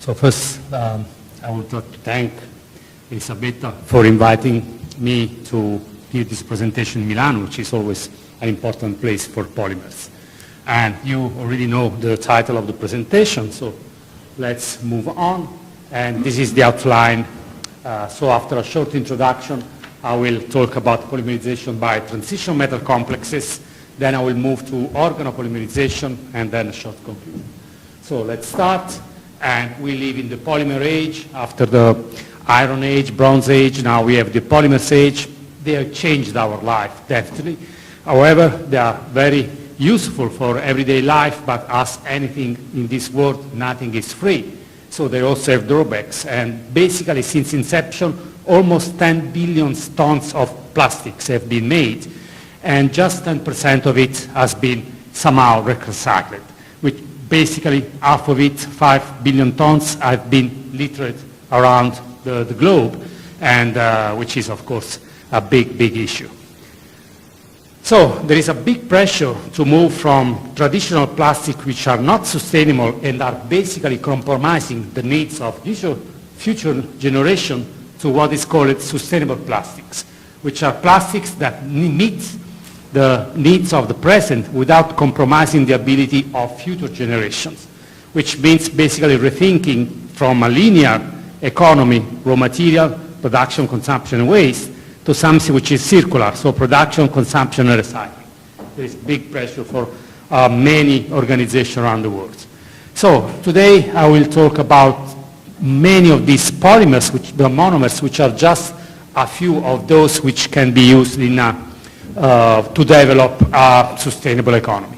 So first, I would like to thank Elisabetta for inviting me to give this presentation in Milan, which is always an important place for polymers. And you already know the title of the presentation, so let's move on. And this is the outline. So after a short introduction, I will talk about polymerization by transition metal complexes. Then I will move to organopolymerization, and then a short conclusion. So let's start. And we live in the polymer age. After the Iron Age, Bronze Age, now we have the polymers age. They have changed our life, definitely. However, they are very useful for everyday life, but as anything in this world, nothing is free. So they also have drawbacks. And basically, since inception, almost 10 billion tons of plastics have been made, and just 10% of it has been somehow recycled, which basically half of it, 5 billion tons, have been littered around the globe, and which is, of course, a big, big issue. So there is a big pressure to move from traditional plastics which are not sustainable and are basically compromising the needs of future generation to what is called sustainable plastics, which are plastics that meet the needs of the present without compromising the ability of future generations, which means basically rethinking from a linear economy, raw material, production, consumption, and waste, to something which is circular, so production, consumption, and recycling. There is big pressure for many organizations around the world. So today I will talk about many of these polymers, the monomers, which are just a few of those which can be used in to develop a sustainable economy.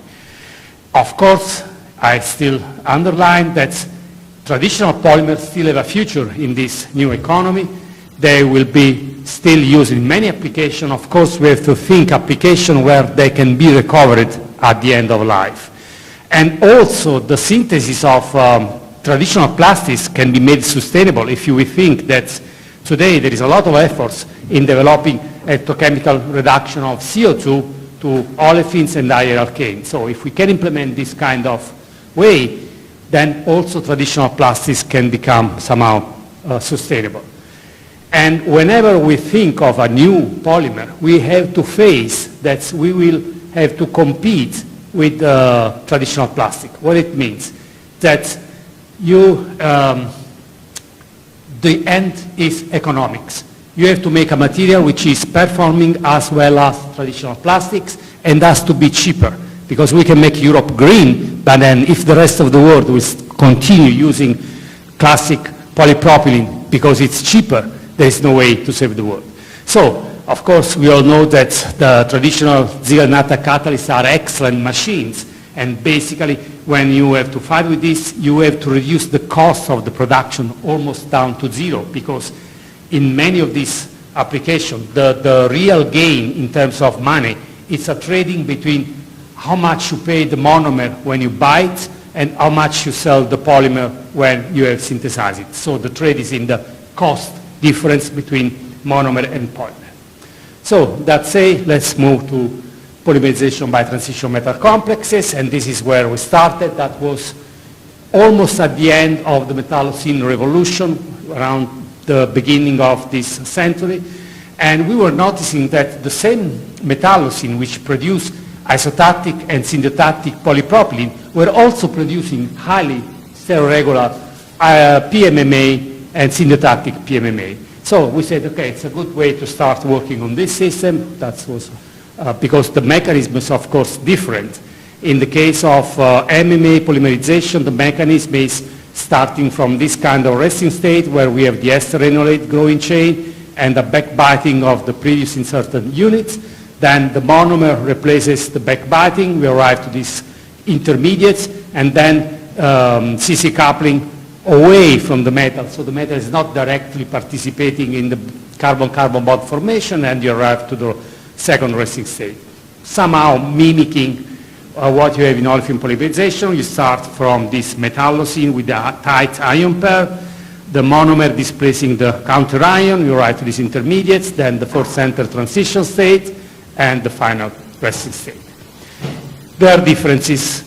Of course, I still underline that traditional polymers still have a future in this new economy. They will be still used in many applications. Of course, we have to think applications where they can be recovered at the end of life. And also, the synthesis of traditional plastics can be made sustainable if we think that today there is a lot of efforts in developing electrochemical reduction of CO2 to olefins and dialkanes. So if we can implement this kind of way, then also traditional plastics can become somehow sustainable. And whenever we think of a new polymer, we have to face that we will have to compete with traditional plastic. What it means? That the end is economics. You have to make a material which is performing as well as traditional plastics and has to be cheaper, because we can make Europe green, but then if the rest of the world will continue using classic polypropylene because it's cheaper, there is no way to save the world. So, of course, we all know that the traditional zero-nafta catalysts are excellent machines, and basically when you have to fight with this, you have to reduce the cost of the production almost down to zero, because in many of these applications, the real gain in terms of money, it's a trading between how much you pay the monomer when you buy it and how much you sell the polymer when you have synthesized it. So the trade is in the cost difference between monomer and polymer. So that said, let's move to polymerization by transition metal complexes, and this is where we started. That was almost at the end of the metallocene revolution, around the beginning of this century, and we were noticing that the same metallocene which produced isotactic and synthetactic polypropylene were also producing highly stereoregular PMMA and synthetactic PMMA. So we said, okay, it's a good way to start working on this system. That was because the mechanism is, of course, different. In the case of MMA polymerization, the mechanism is starting from this kind of resting state where we have the ester enolate growing chain and the backbiting of the previous inserted units. Then the monomer replaces the backbiting. We arrive to these intermediates, and then CC coupling away from the metal. So the metal is not directly participating in the carbon-carbon bond formation, and you arrive to the second resting state. Somehow mimicking what you have in olefin polymerization. You start from this metallocene with a tight ion pair, the monomer displacing the counter ion, you arrive to these intermediates, then the fourth center transition state, and the final resting state. There are differences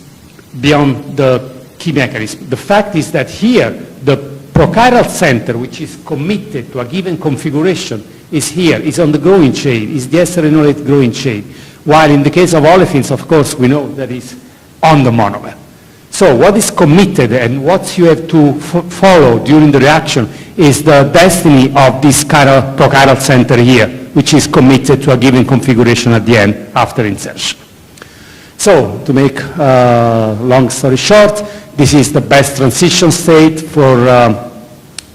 beyond the key mechanism. The fact is that here, the prochiral center, which is committed to a given configuration, is here, is on the growing chain, is the ester-enolate growing chain. While in the case of olefins, of course, we know that is on the monomer. So what is committed and what you have to follow during the reaction is the destiny of this prochiral center here, which is committed to a given configuration at the end after insertion. So to make a long story short, this is the best transition state for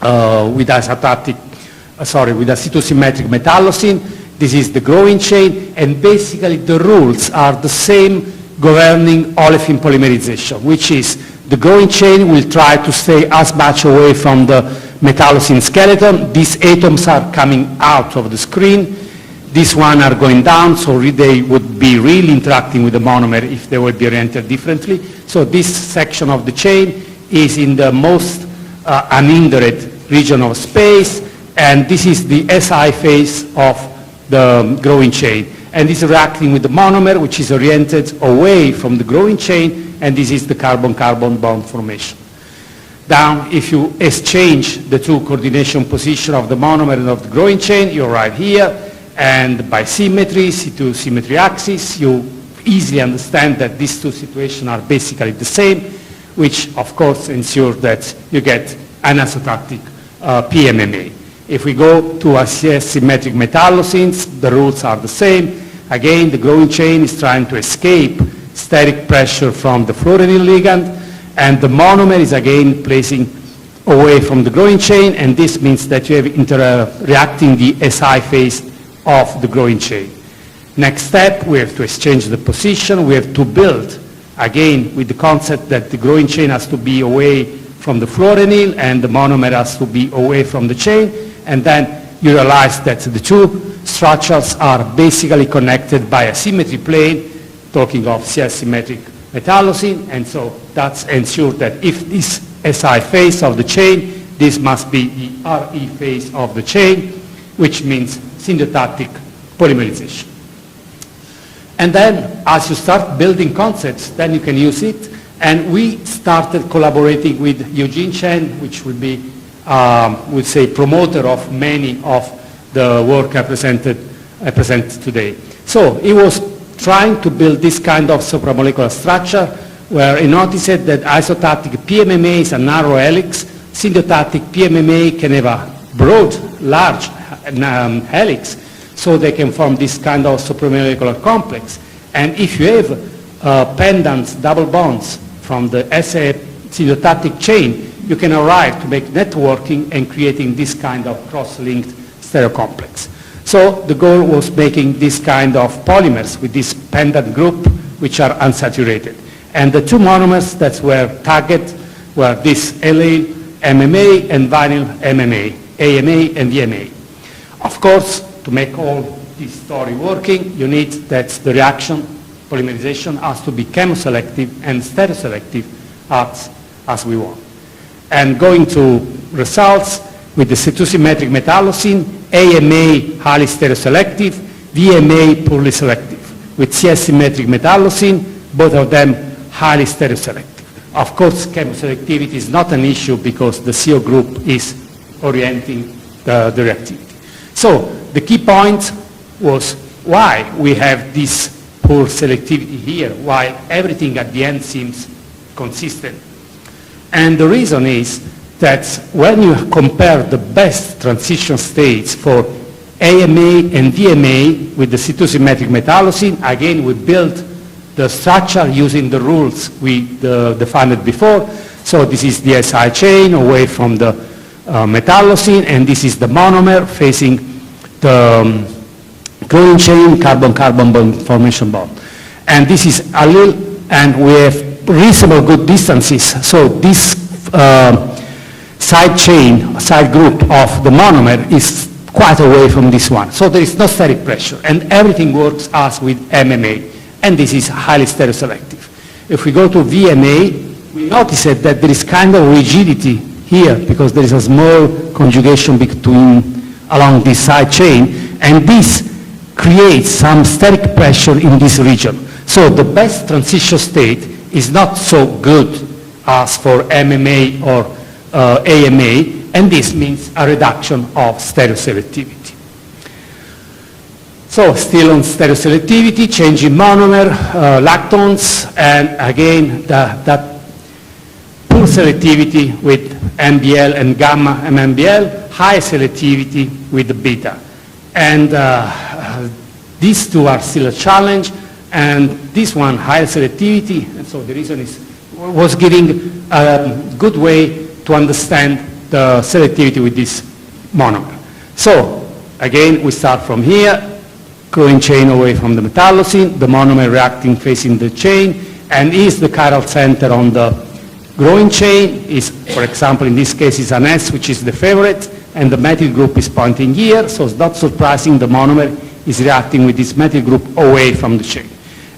with acetosymmetric metallocene. This is the growing chain, and basically the rules are the same governing olefin polymerization, which is the growing chain will try to stay as much away from the metallocene skeleton. These atoms are coming out of the screen. These one are going down, so they would be really interacting with the monomer if they would be oriented differently. So this section of the chain is in the most unhindered region of space, and this is the SI phase of the growing chain. And this is reacting with the monomer, which is oriented away from the growing chain, and this is the carbon-carbon bond formation. Down, if you exchange the two coordination position of the monomer and of the growing chain, you arrive here, and by symmetry, C2 symmetry axis, you easily understand that these two situations are basically the same, which of course ensures that you get anisotropic PMMA. If we go to symmetric metallocenes, the rules are the same. Again, the growing chain is trying to escape steric pressure from the fluorenyl ligand, and the monomer is again placing away from the growing chain, and this means that you have reacting the SI phase of the growing chain. Next step, we have to exchange the position. We have to build, again, with the concept that the growing chain has to be away from the fluorenyl and the monomer has to be away from the chain, and then you realize that the two structures are basically connected by a symmetry plane, talking of CS-symmetric metallocene, and so that's ensured that if this SI phase of the chain, this must be the RE phase of the chain, which means syntactic polymerization. And then as you start building concepts, then you can use it, and we started collaborating with Eugene Chen, which will be, we'll say, promoter of many of the work I present today. So he was trying to build this kind of supramolecular structure where he noticed that isostatic PMMA is a narrow helix, syntactic PMMA can have a broad, large helix, so they can form this kind of supramolecular complex. And if you have pendants, double bonds from the syntactic chain, you can arrive to make networking and creating this kind of cross-linked stereocomplex. So the goal was making this kind of polymers with this pendant group, which are unsaturated. And the two monomers that were targeted were this allyl MMA and vinyl MMA, AMA and VMA. Of course, to make all this story working, you need that the reaction, polymerization, has to be chemoselective and stereoselective as we want. And going to results, with the C2-symmetric metallocene, AMA highly stereoselective, VMA poorly selective. With CS-symmetric metallocene, both of them highly stereoselective. Of course, chemoselectivity is not an issue because the CO group is orienting the reactivity. So the key point was why we have this poor selectivity here, while everything at the end seems consistent. And the reason is that when you compare the best transition states for AMA and VMA with the C2-symmetric metallocene, again we built the structure using the rules we defined before. So this is the SI chain away from the metallocene, and this is the monomer facing the growing chain carbon-carbon bond formation bond. And this is allyl, and we have reasonable good distances. So this side chain, side group of the monomer is quite away from this one. So there is no steric pressure, and everything works as with MMA, and this is highly stereoselective. If we go to VMA, we notice that there is kind of rigidity here because there is a small conjugation along this side chain, and this creates some steric pressure in this region. So the best transition state is not so good as for MMA or AMA, and this means a reduction of stereoselectivity. So still on stereoselectivity, change in monomer, lactones, and again that poor selectivity with MBL and gamma MMBL, high selectivity with the beta. And these two are still a challenge, and this one, higher selectivity, and so the reason was giving a good way to understand the selectivity with this monomer. So again, we start from here, growing chain away from the metallocene, the monomer reacting facing the chain, and is the chiral center on the growing chain is, for example, in this case is an S, which is the favorite, and the methyl group is pointing here, so it's not surprising the monomer is reacting with this methyl group away from the chain.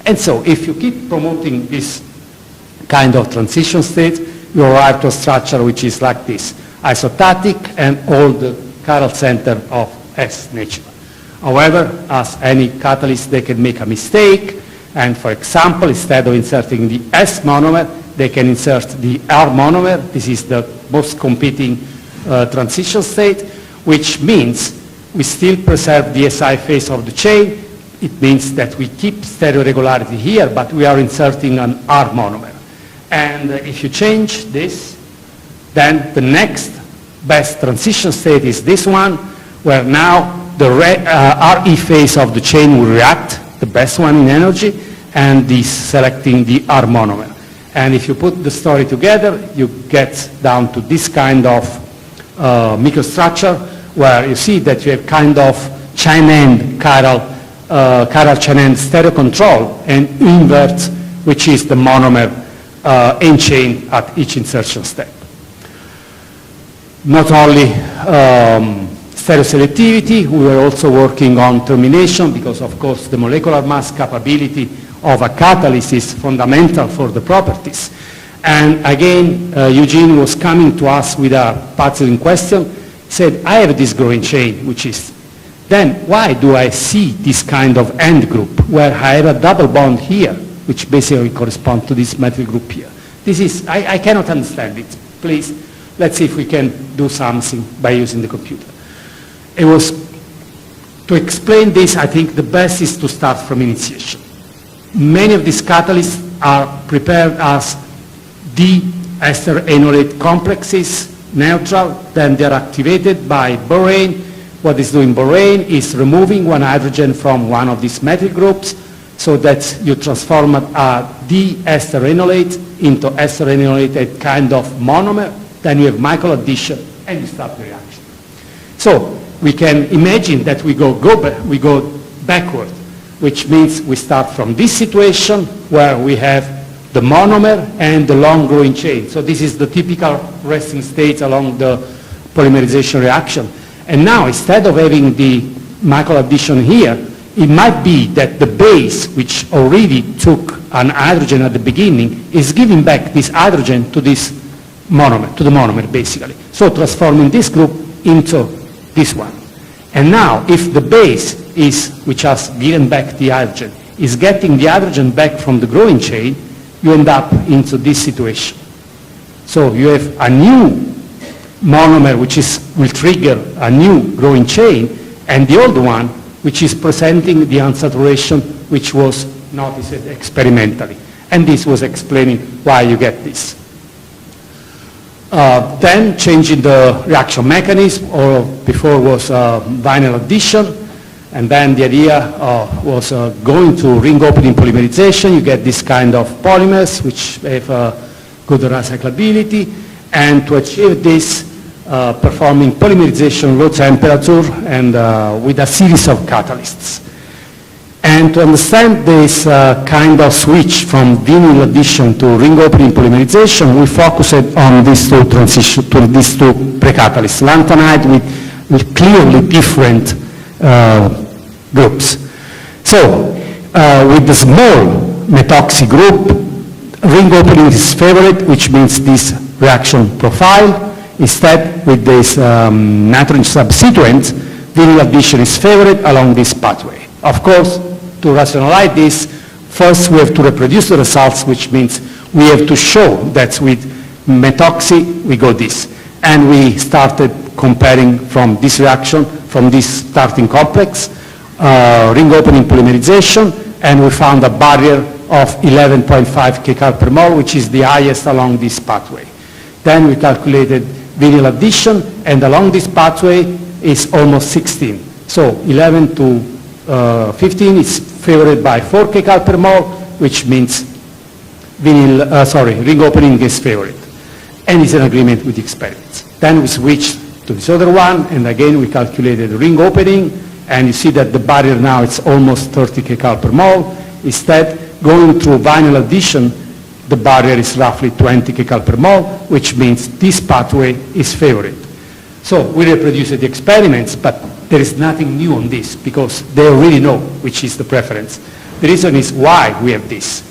And so if you keep promoting this kind of transition state, you arrive to a structure which is like this, isostatic and all the chiral center of S nature. However, as any catalyst, they can make a mistake, and for example, instead of inserting the S monomer, they can insert the R monomer. This is the most competing transition state, which means we still preserve the SI phase of the chain. It means that we keep stereoregularity here, but we are inserting an R monomer. And if you change this, then the next best transition state is this one, where now the RE phase of the chain will react, the best one in energy, and this selecting the R monomer. And if you put the story together, you get down to this kind of microstructure, where you see that you have kind of chain-end chiral chain-end stereo control, and invert, which is the monomer end chain at each insertion step. Not only stereoselectivity, we were also working on termination, because of course the molecular mass capability of a catalyst is fundamental for the properties. And again, Eugene was coming to us with a puzzling question. He said, I have this growing chain, which is, then why do I see this kind of end group where I have a double bond here, which basically corresponds to this methyl group here? This is, I cannot understand it. Please, let's see if we can do something by using the computer. It was, to explain this, I think the best is to start from initiation. Many of these catalysts are prepared as D-ester enolate complexes, neutral, then they're activated by borane. What is doing borane is removing one hydrogen from one of these methyl groups, so that you transform a D-ester enolate into ester enolated kind of monomer, then you have Michael addition, and you start the reaction. So we can imagine that we go backward, which means we start from this situation where we have the monomer and the long growing chain. So this is the typical resting state along the polymerization reaction. And now, instead of having the Michael addition here, it might be that the base, which already took an hydrogen at the beginning, is giving back this hydrogen to this monomer, to the monomer basically. So transforming this group into this one. And now, if the base is, which has given back the hydrogen, is getting the hydrogen back from the growing chain, you end up into this situation. So you have a new monomer which will trigger a new growing chain, and the old one which is presenting the unsaturation which was noticed experimentally. And this was explaining why you get this. Then changing the reaction mechanism, or before was vinyl addition, and then the idea was going to ring opening polymerization. You get this kind of polymers which have good recyclability, and to achieve this, performing polymerization low temperature and with a series of catalysts. And to understand this kind of switch from vinyl addition to ring opening polymerization, we focused on these two precatalysts, lanthanide with clearly different groups. So with the small methoxy group, ring opening is favorite, which means this reaction profile. Instead, with this nitrogen substituent, vinyl addition is favorite along this pathway. Of course, to rationalize this, first we have to reproduce the results, which means we have to show that with methoxy we go this. And we started comparing from this reaction, from this starting complex, ring opening polymerization, and we found a barrier of 11.5 kcal per mole, which is the highest along this pathway. Then we calculated vinyl addition, and along this pathway is almost 16. So 11 to 15 is favored by 4 kcal per mole, which means ring opening is favored, and it's in agreement with the experiments. Then we switched to this other one, and again we calculated ring opening, and you see that the barrier now is almost 30 kcal per mole. Instead, going through vinyl addition, the barrier is roughly 20 kcal per mole, which means this pathway is favored. So we reproduced the experiments, but there is nothing new on this because they already know which is the preference. The reason is why we have this.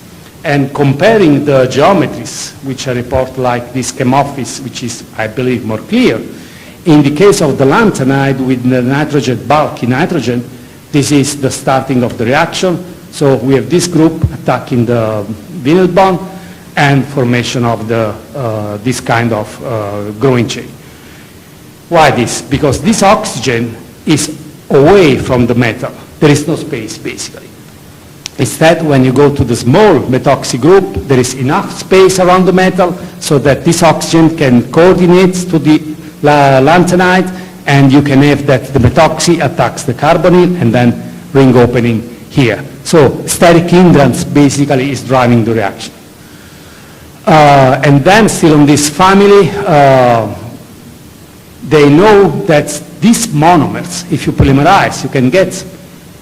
And comparing the geometries, which I report like this Chemophis, which is, I believe, more clear, in the case of the lanthanide with the nitrogen, bulky nitrogen, this is the starting of the reaction. So we have this group attacking the vinyl bond and formation of the, this kind of growing chain. Why this? Because this oxygen is away from the metal. There is no space, basically. Instead, when you go to the small methoxy group, there is enough space around the metal so that this oxygen can coordinate to the lanthanide, and you can have that the methoxy attacks the carbonyl and then ring opening here. So steric hindrance basically is driving the reaction. And then still on this family, they know that these monomers, if you polymerize, you can get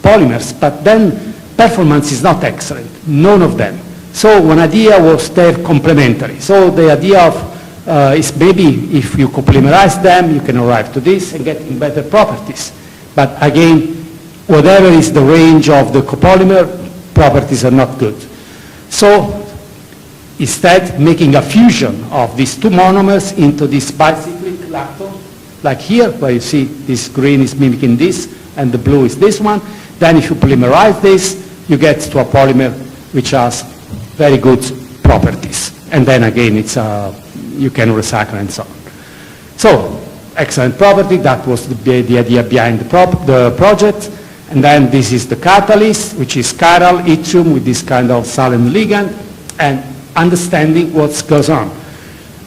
polymers, but then performance is not excellent, none of them. So one idea was they're complementary. So the idea of is maybe if you polymerize them, you can arrive to this and get better properties. But again, whatever is the range of the copolymer, properties are not good. So instead, making a fusion of these two monomers into this bicyclic lactone, like here, where you see this green is mimicking this, and the blue is this one. Then if you polymerize this, you get to a polymer which has very good properties. And then again, it's you can recycle and so on. So, excellent property. That was the idea behind the project. And then this is the catalyst, which is chiral yttrium with this kind of silent ligand, and understanding what goes on.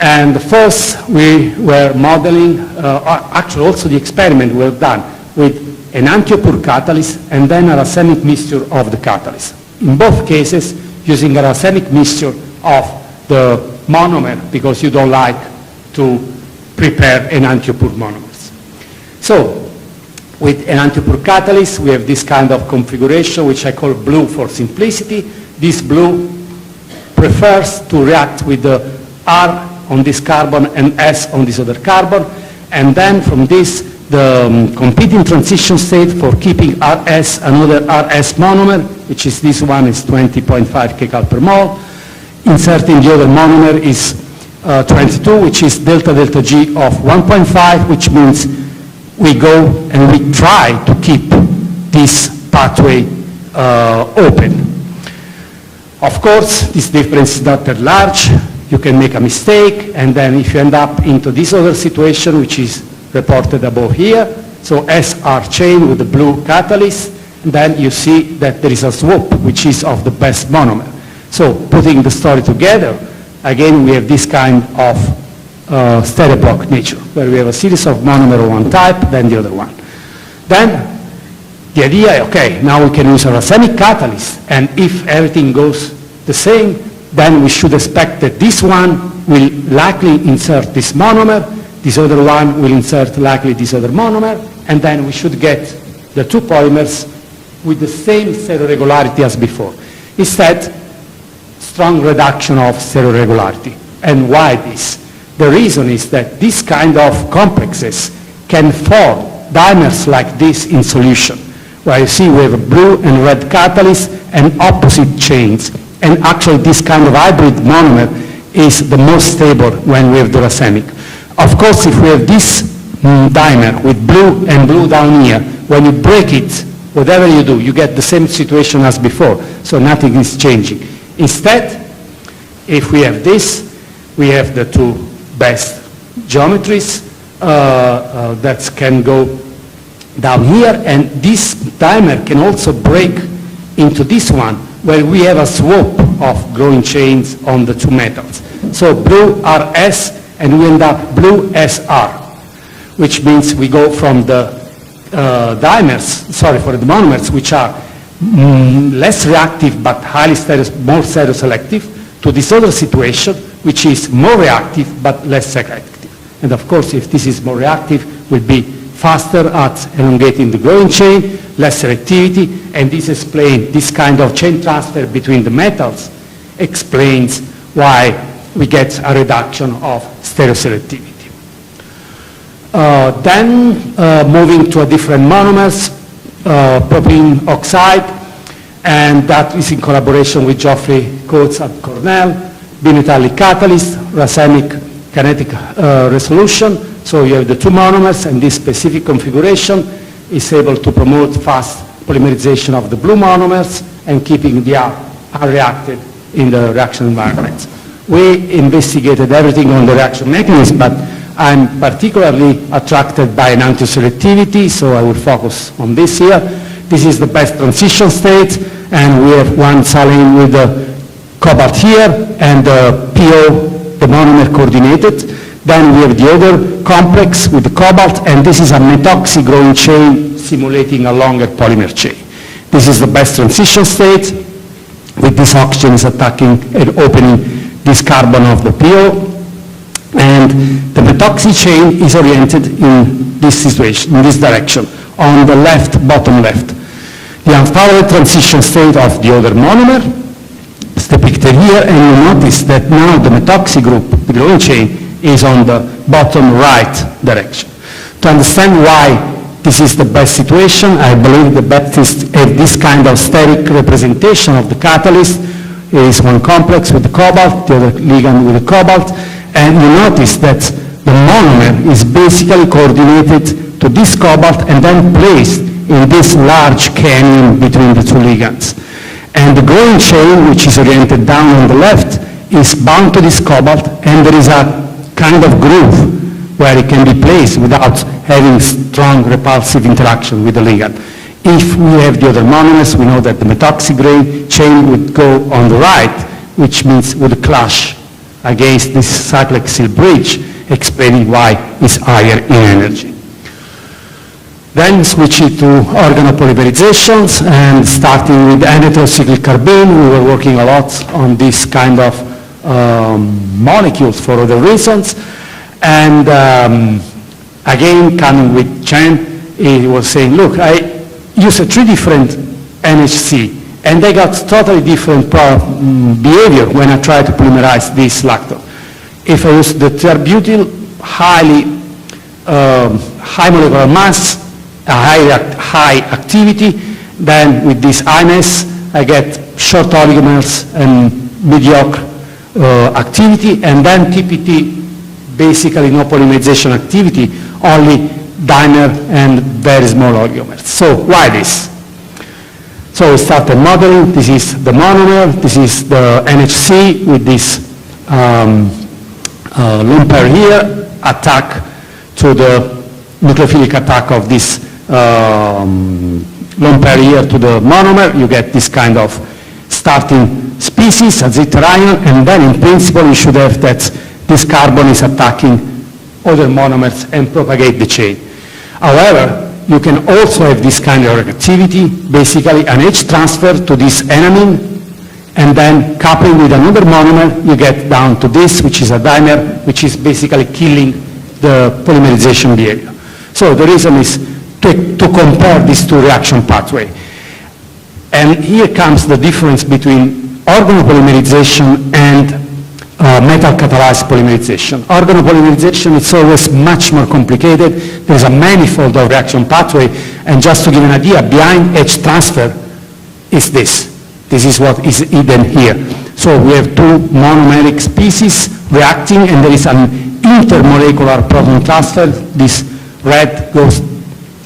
And first, we were modeling, actually also the experiment we have done with an antiopure catalyst and then a racemic mixture of the catalyst. In both cases, using a racemic mixture of the monomer because you don't like to prepare an antiopure monomers. So, with an antiopure catalyst, we have this kind of configuration, which I call blue for simplicity. This blue prefers to react with the R on this carbon and S on this other carbon, and then from this, the competing transition state for keeping RS, another RS monomer, which is this one is 20.5 kcal per mole. Inserting the other monomer is 22, which is delta delta G of 1.5, which means we go and we try to keep this pathway open. Of course, this difference is not that large. You can make a mistake, and then if you end up into this other situation, which is reported above here, so SR chain with the blue catalyst, and then you see that there is a swap, which is of the best monomer. So putting the story together, again, we have this kind of stereoblock nature, where we have a series of monomer of one type, then the other one. Then the idea, okay, now we can use a racemic catalyst, and if everything goes the same, then we should expect that this one will likely insert this monomer, this other one will insert likely this other monomer, and then we should get the two polymers with the same stereoregularity as before. Instead, strong reduction of stereoregularity. And why this? The reason is that this kind of complexes can form dimers like this in solution, where you see we have a blue and red catalyst and opposite chains. And actually this kind of hybrid monomer is the most stable when we have the racemic. Of course, if we have this dimer with blue and blue down here, when you break it, whatever you do, you get the same situation as before. So nothing is changing. Instead, if we have this, we have the two best geometries that can go down here, and this dimer can also break into this one, where we have a swap of growing chains on the two metals. So blue RS, and we end up blue SR, which means we go from the the monomers, which are less reactive but more stereoselective, to this other situation, which is more reactive but less selective. And of course, if this is more reactive, will be faster at elongating the growing chain, less selectivity, and this kind of chain transfer between the metals explains why we get a reduction of stereoselectivity. Then moving to a different monomers, propylene oxide, and that is in collaboration with Geoffrey Coates at Cornell, bimetallic catalyst, racemic kinetic resolution. So you have the two monomers, and this specific configuration is able to promote fast polymerization of the blue monomers and keeping the unreacted in the reaction environment. We investigated everything on the reaction mechanism, but I'm particularly attracted by an antiserivity, so I will focus on this here. This is the best transition state, and we have one silane with the cobalt here, and the PO, the monomer coordinated. Then we have the other complex with the cobalt, and this is a methoxy growing chain simulating a longer polymer chain. This is the best transition state, with this oxygen is attacking and opening this carbon of the PO. And the methoxy chain is oriented in this situation, in this direction, on the left, bottom left. The unparalleled transition state of the other monomer is depicted here, and you notice that now the methoxy group, the growing chain, is on the bottom right direction. To understand why this is the best situation, I believe the best is this kind of steric representation of the catalyst. Here is one complex with the cobalt, the other ligand with the cobalt, and you notice that the monomer is basically coordinated to this cobalt and then placed in this large canyon between the two ligands. And the growing chain, which is oriented down on the left, is bound to this cobalt, and there is a kind of groove where it can be placed without having strong repulsive interaction with the ligand. If we have the other monomers, we know that the methoxy growing chain would go on the right, which means would clash against this cyclic seal bridge, explaining why it's higher in energy. Then switching to organopolymerizations, and starting with N-heterocyclic carbene, we were working a lot on this kind of molecules for other reasons. And again, coming with Chen, he was saying, look, I used 3 different NHC, and they got totally different behavior when I tried to polymerize this lactone. If I use the tributyl, high molecular mass, a high activity, then with this INS, I get short oligomers and mediocre activity, and then TPT, basically no polymerization activity, only dimer and very small oligomers. So why this? So we started modeling. This is the monomer, this is the NHC with this lone pair here, attack to the nucleophilic attack of this lone pair here to the monomer. You get this kind of starting species, a zeta ion, and then in principle you should have that this carbon is attacking other monomers and propagate the chain. However, you can also have this kind of reactivity, basically an H transfer to this enamine, and then coupling with another monomer, you get down to this, which is a dimer, which is basically killing the polymerization behavior. So the reason is to compare these two reaction pathways. And here comes the difference between organopolymerization and metal-catalyzed polymerization. Organopolymerization is always much more complicated. There's a manifold of reaction pathway, and just to give an idea, behind H transfer is this. This is what is hidden here. So we have 2 monomeric species reacting, and there is an intermolecular proton transfer. This red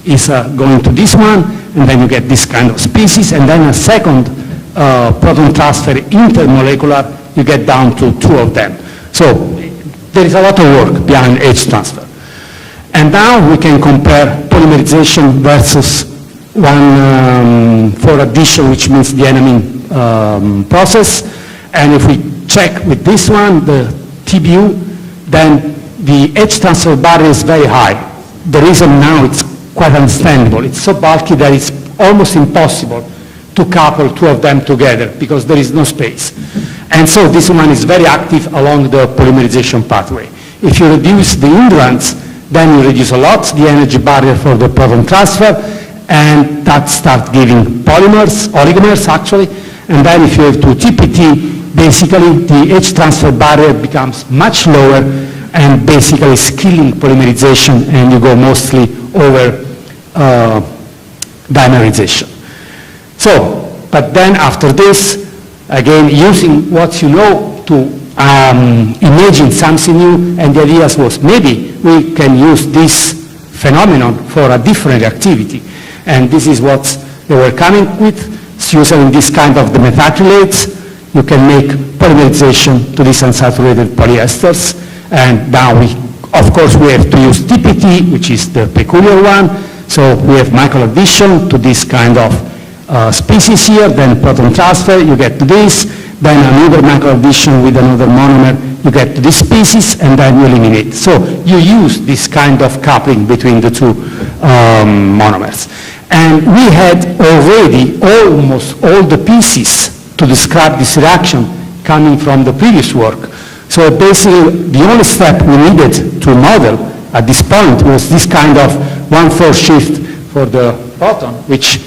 is going to this one, and then you get this kind of species, and then a second proton transfer intermolecular, you get down to 2 of them. So there is a lot of work behind H transfer. And now we can compare polymerization versus one for addition, which means the enamine process. And if we check with this one, the TBU, then the H transfer barrier is very high. The reason now it's quite understandable. It's so bulky that it's almost impossible to couple two of them together because there is no space. And so this one is very active along the polymerization pathway. If you reduce the hindrance, then you reduce a lot the energy barrier for the proton transfer, and that starts giving polymers, oligomers actually, and then if you have to TPT, basically the H transfer barrier becomes much lower and basically is killing polymerization, and you go mostly over dimerization. So, but then after this, again, using what you know to imagine something new, and the idea was maybe we can use this phenomenon for a different activity. And this is what they were coming with. So using this kind of the methacrylates, you can make polymerization to these unsaturated polyesters. And now we, of course, we have to use TPT, which is the peculiar one. So we have Michael addition to this kind of species here, then proton transfer, you get to this, then another Michael addition with another monomer, you get to this species, and then you eliminate. So you use this kind of coupling between the two monomers. And we had already almost all the pieces to describe this reaction coming from the previous work. So basically, the only step we needed to model at this point was this kind of 1,4 shift for the proton, which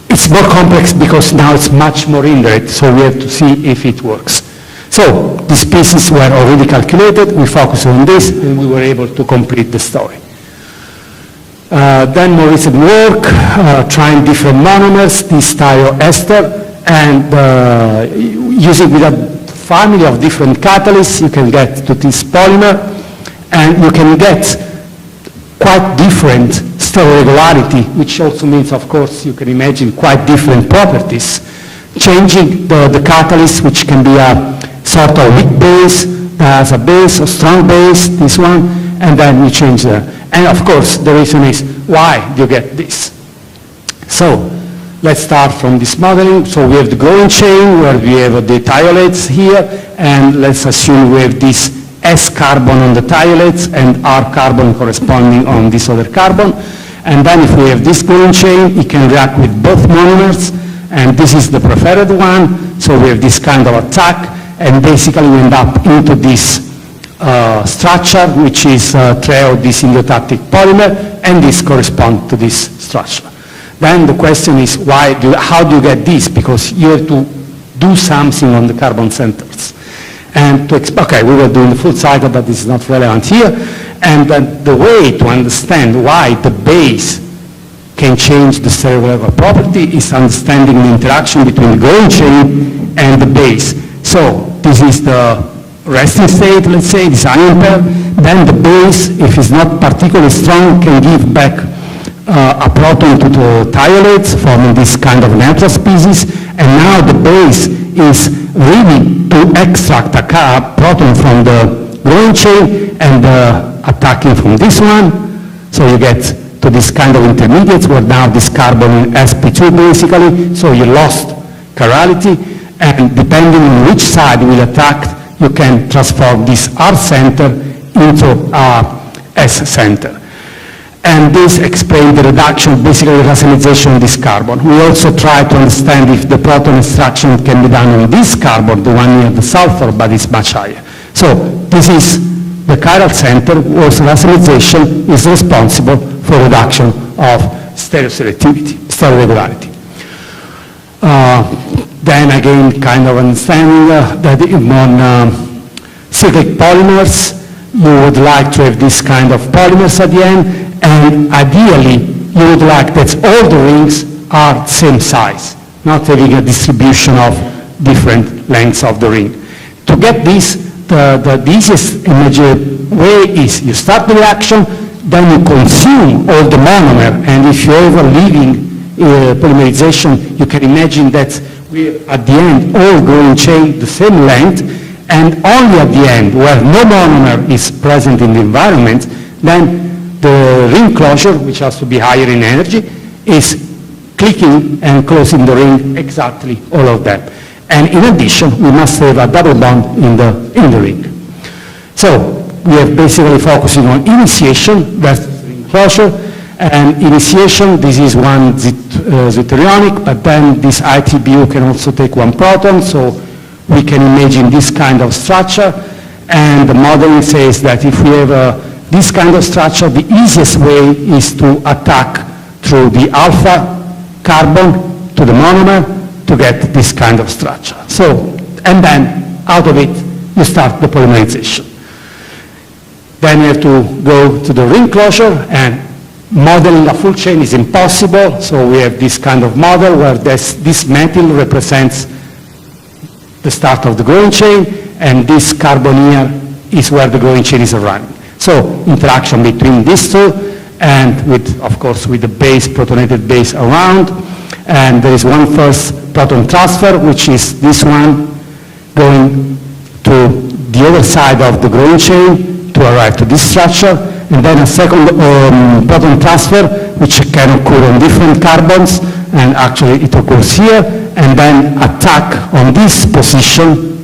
it's more complex because now it's much more indirect, so we have to see if it works. So these pieces were already calculated, we focused on this, and we were able to complete the story. Then more recent work, trying different monomers, this thioester, and using with a family of different catalysts, you can get to this polymer, and you can get quite different stereoregularity, which also means, of course, you can imagine quite different properties. Changing the catalyst, which can be a sort of weak base, that has a base, a strong base, this one, and then you change the, and of course, the reason is why do you get this? So, let's start from this modeling. So we have the growing chain where we have the thiolates here, and let's assume we have this S carbon on the thiolates and R carbon corresponding on this other carbon. And then if we have this growing chain, it can react with both monomers, and this is the preferred one. So we have this kind of attack, and basically we end up into this structure, which is this endotathic polymer, and this corresponds to this structure. Then the question is, how do you get this? Because you have to do something on the carbon centers. And okay, we were doing the full cycle, but this is not relevant here. And then the way to understand why the base can change the stereoregular property is understanding the interaction between the growing chain and the base. So this is the resting state, let's say, this ion pair. Then the base, if it's not particularly strong, can give back a proton to the thiolates, forming this kind of neutral species. And now the base is really to extract a proton from the growing chain and attacking from this one. So you get to this kind of intermediates where now this carbon is sp2 basically. So you lost chirality, and depending on which side you will attack, you can transform this R center into a S center. And this explains the reduction, basically the racemization of this carbon. We also try to understand if the proton extraction can be done on this carbon, the one near the sulfur, but it's much higher. So this is the chiral center, whose racemization is responsible for reduction of stereoselectivity, stereoregularity. Then again, kind of understanding that on cyclic polymers, you would like to have this kind of polymers at the end, and ideally, you would like that all the rings are same size, not having a distribution of different lengths of the ring. To get this, the easiest way is you start the reaction, then you consume all the monomer, and if you're ever leaving polymerization, you can imagine that we at the end all growing chain the same length, and only at the end, where no monomer is present in the environment, then the ring closure, which has to be higher in energy, is clicking and closing the ring exactly all of them. And in addition, we must have a double bond in the ring. So we are basically focusing on initiation versus ring closure. And initiation, this is one zwitterionic, but then this ITBU can also take one proton, so we can imagine this kind of structure. And the modeling says that if we have this kind of structure, the easiest way is to attack through the alpha carbon to the monomer to get this kind of structure. So, and then out of it, you start the polymerization. Then you have to go to the ring closure, and modeling a full chain is impossible, so we have this kind of model where this metal represents the start of the growing chain, and this carbon here is where the growing chain is running. So interaction between these two, and with, of course, with the base, protonated base around, and there is one first proton transfer, which is this one going to the other side of the growing chain to arrive to this structure, and then a second proton transfer, which can occur on different carbons, and actually it occurs here, and then attack on this position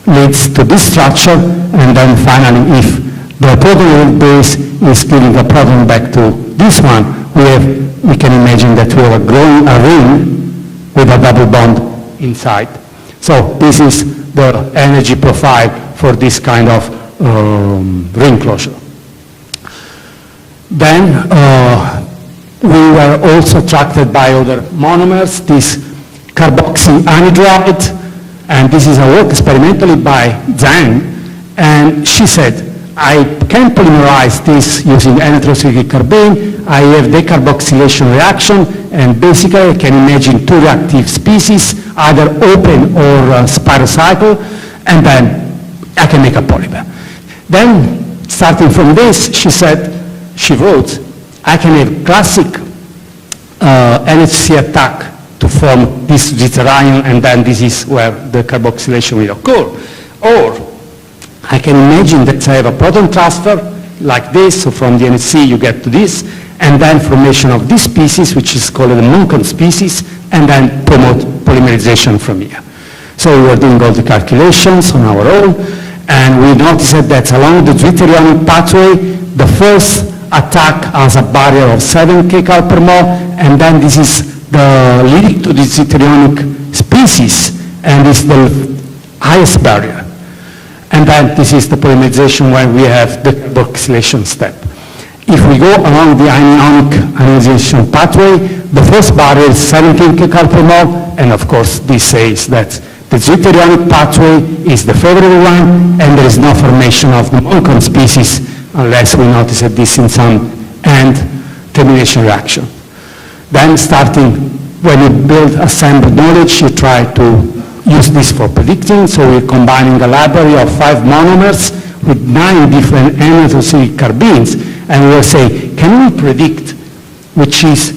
leads to this structure, and then finally, if the proton base is giving a proton back to this one, we can imagine that we have a ring with a double bond inside. So this is the energy profile for this kind of ring closure. Then we were also attracted by other monomers, this carboxy anhydride, and this is a work experimentally by Zhang, and she said, I can polymerize this using N-heterocyclic carbene. I have decarboxylation reaction, and basically I can imagine two reactive species, either open or spirocycle, and then I can make a polymer. Then, starting from this, she wrote, I can have classic NHC attack to form this zwitterion, and then this is where the carboxylation will occur. Or I can imagine that I have a proton transfer like this, so from the NHC you get to this, and then formation of this species, which is called the Munchausen species, and then promote polymerization from here. So we were doing all the calculations on our own, and we noticed that along the zwitterionic pathway, the first attack has a barrier of 7 kcal per mole, and then this is the leading to the zwitterionic species, and it's the highest barrier. And then this is the polymerization where we have the carboxylation step. If we go along the anionic ionization pathway, the first barrier is 17 kcal per mole, and of course this says that the zwitterionic pathway is the favorable one, and there is no formation of the Munchausen species unless we notice this in some end termination reaction. Then starting, when you build assembled knowledge, you try to use this for predicting, so we're combining a library of 5 monomers with 9 different N-heterocyclic carbenes, and we'll say, can we predict which is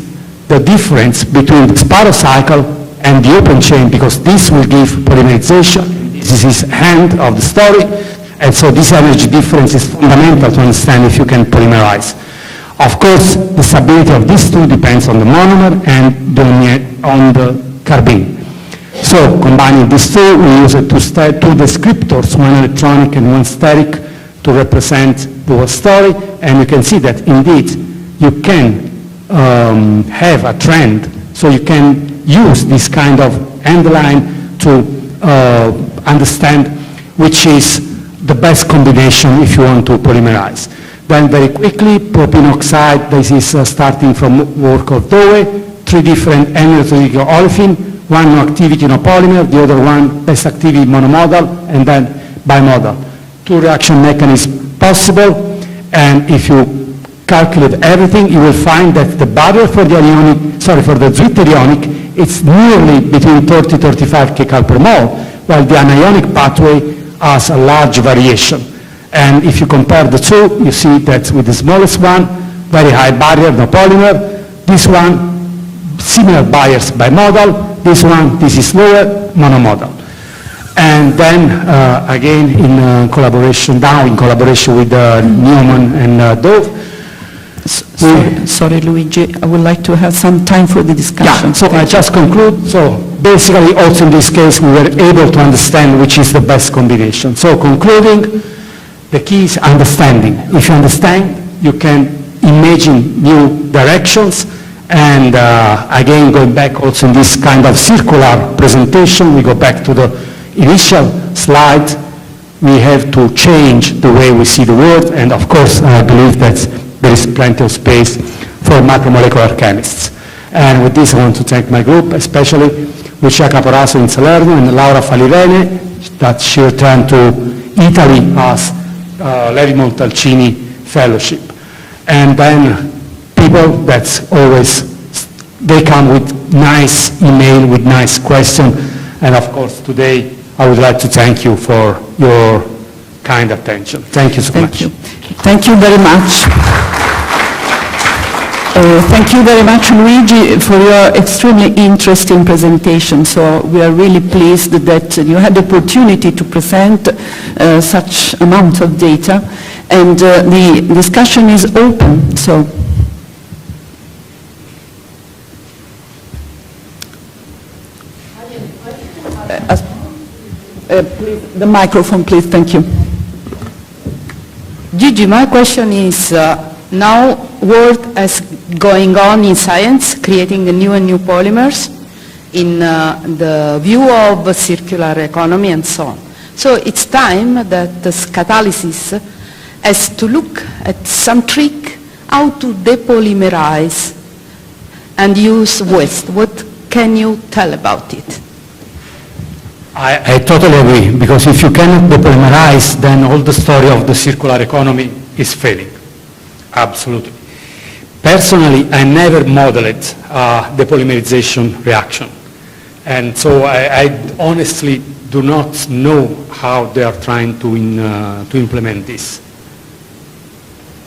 the difference between the spirocycle and the open chain, because this will give polymerization. This is end of the story, and so this energy difference is fundamental to understand if you can polymerize. Of course, the stability of these two depends on the monomer and on the carbene. So combining these two, we use two descriptors, one electronic and one steric, to represent the story, and you can see that indeed you can have a trend, so you can use this kind of end line to understand which is the best combination if you want to polymerize. Then very quickly, propylene oxide, this is starting from work of Doe, 3 different N-heterocyclic olefin, one no activity, no polymer, the other one best activity monomodal, and then bimodal. 2 reaction mechanisms possible, and if you calculate everything, you will find that the barrier for the zwitterionic, it's nearly between 30-35 kcal per mole, while the anionic pathway has a large variation. And if you compare the two, you see that with the smallest one, very high barrier, no polymer. This one, similar barriers bimodal. This one, this is lower, monomodal. And then, again, in collaboration with Newman and Dove. Sorry, Luigi, I would like to have some time for the discussion. Yeah, so I just conclude. So basically, also in this case, we were able to understand which is the best combination. So concluding, the key is understanding. If you understand, you can imagine new directions. And again, going back also in this kind of circular presentation, we go back to the initial slide. We have to change the way we see the world. And of course, I believe that there is plenty of space for macromolecular chemists. And with this, I want to thank my group, especially Lucia Caporaso in Salerno and Laura Falirene, that she returned to Italy as Levi Montalcini Fellowship. And then people that always, they come with nice email, with nice question. And of course, today, I would like to thank you for your kind attention. Thank you so much. Thank you very much. Thank you very much, Luigi, for your extremely interesting presentation. So we are really pleased that you had the opportunity to present such amount of data. And the discussion is open. So please, the microphone, please. Thank you. Gigi, my question is, now work is going on in science, creating the new and new polymers in the view of circular economy and so on. So it's time that this catalysis has to look at some trick how to depolymerize and use waste. What can you tell about it? I totally agree, because if you cannot depolymerize, then all the story of the circular economy is failing. Absolutely. Personally, I never modeled the polymerization reaction. And so I honestly do not know how they are trying to implement this.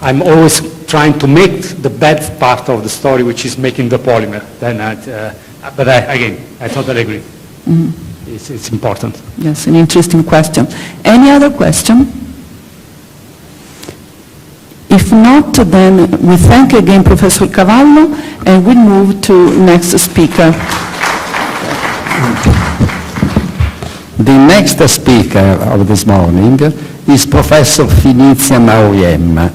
I'm always trying to make the bad part of the story, which is making the polymer. But again, I totally agree. Mm-hmm. It's important. Yes, an interesting question. Any other question? If not, then we thank again Professor Cavallo, and we move to next speaker. The next speaker of this morning is Professor Finizia Mauriem.